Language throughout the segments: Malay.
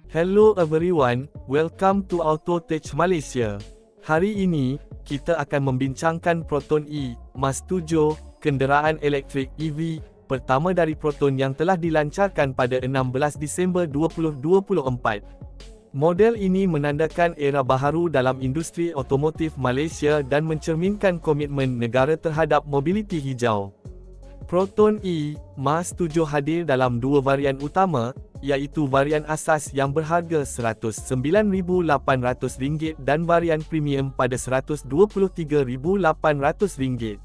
Hello everyone, welcome to Autotech Malaysia. Hari ini, kita akan membincangkan Proton E, Mas 7, kenderaan elektrik EV, pertama dari Proton yang telah dilancarkan pada 16 Disember 2024. Model ini menandakan era baharu dalam industri otomotif Malaysia dan mencerminkan komitmen negara terhadap mobiliti hijau. Proton E, Mas 7 hadir dalam dua varian utama, iaitu varian asas yang berharga RM109,800 dan varian premium pada RM123,800.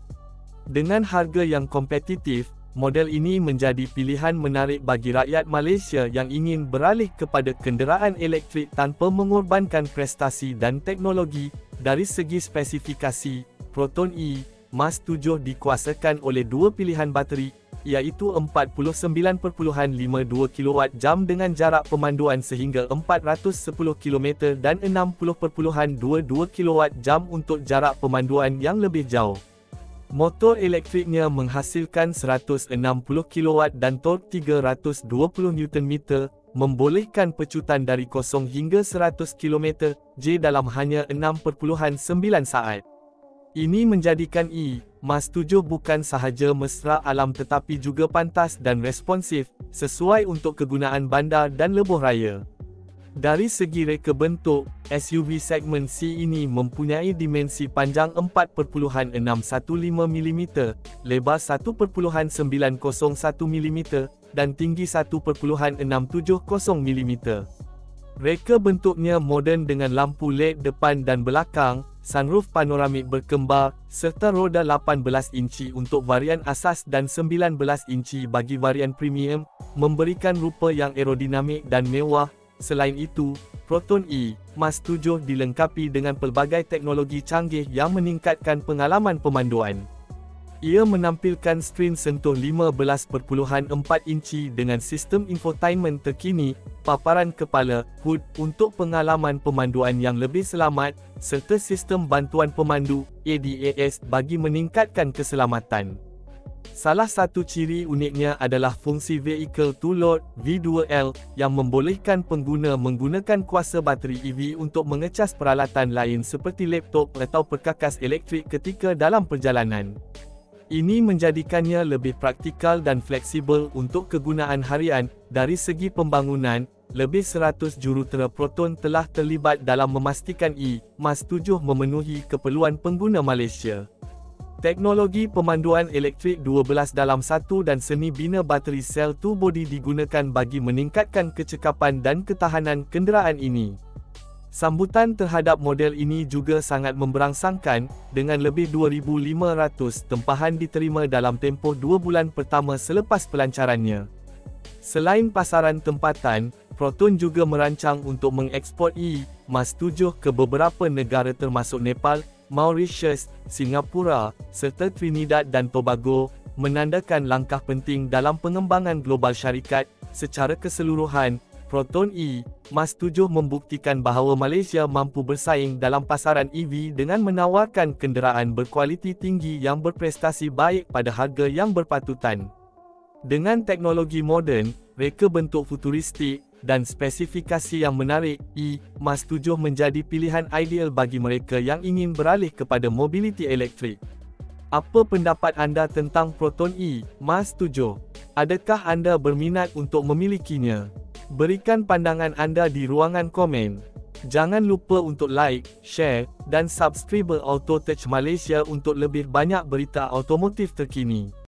Dengan harga yang kompetitif, model ini menjadi pilihan menarik bagi rakyat Malaysia yang ingin beralih kepada kenderaan elektrik tanpa mengorbankan prestasi dan teknologi. Dari segi spesifikasi, Proton E, Mas 7 dikuasakan oleh dua pilihan bateri, iaitu 49.52 kWh dengan jarak pemanduan sehingga 410 km dan 60.22 kWh untuk jarak pemanduan yang lebih jauh. Motor elektriknya menghasilkan 160 kW dan tork 320 Nm, membolehkan pecutan dari 0 hingga 100 km/j dalam hanya 6.9 saat. Ini menjadikan E, Mas 7 bukan sahaja mesra alam tetapi juga pantas dan responsif, sesuai untuk kegunaan bandar dan lebuh raya. Dari segi reka bentuk, SUV segmen C ini mempunyai dimensi panjang 4.615 mm, lebar 1.901 mm, dan tinggi 1.670 mm. Reka bentuknya moden dengan lampu LED depan dan belakang, sunroof panoramik berkembar, serta roda 18 inci untuk varian asas dan 19 inci bagi varian premium, memberikan rupa yang aerodinamik dan mewah. Selain itu, Proton E, Mas 7 dilengkapi dengan pelbagai teknologi canggih yang meningkatkan pengalaman pemanduan. Ia menampilkan skrin sentuh 15.4 inci dengan sistem infotainment terkini, paparan kepala, HUD untuk pengalaman pemanduan yang lebih selamat, serta sistem bantuan pemandu, ADAS bagi meningkatkan keselamatan. Salah satu ciri uniknya adalah fungsi Vehicle to Load (V2L) yang membolehkan pengguna menggunakan kuasa bateri EV untuk mengecas peralatan lain seperti laptop atau perkakas elektrik ketika dalam perjalanan. Ini menjadikannya lebih praktikal dan fleksibel untuk kegunaan harian. Dari segi pembangunan, lebih 100 jurutera Proton telah terlibat dalam memastikan E, Mas 7 memenuhi keperluan pengguna Malaysia. Teknologi pemanduan elektrik 12:1 dan seni bina bateri sel 2 body digunakan bagi meningkatkan kecekapan dan ketahanan kenderaan ini. Sambutan terhadap model ini juga sangat memberangsangkan, dengan lebih 2,500 tempahan diterima dalam tempoh 2 bulan pertama selepas pelancarannya. Selain pasaran tempatan, Proton juga merancang untuk mengeksport E, Mas 7 ke beberapa negara termasuk Nepal, Mauritius, Singapura, serta Trinidad dan Tobago, menandakan langkah penting dalam pengembangan global syarikat. Secara keseluruhan, Proton E, Mas 7 membuktikan bahawa Malaysia mampu bersaing dalam pasaran EV dengan menawarkan kenderaan berkualiti tinggi yang berprestasi baik pada harga yang berpatutan. Dengan teknologi moden, reka bentuk futuristik, dan spesifikasi yang menarik, E, Mas 7 menjadi pilihan ideal bagi mereka yang ingin beralih kepada mobiliti elektrik. Apa pendapat anda tentang Proton E, Mas 7? Adakah anda berminat untuk memilikinya? Berikan pandangan anda di ruangan komen. Jangan lupa untuk like, share, dan subscribe Autotech Malaysia untuk lebih banyak berita otomotif terkini.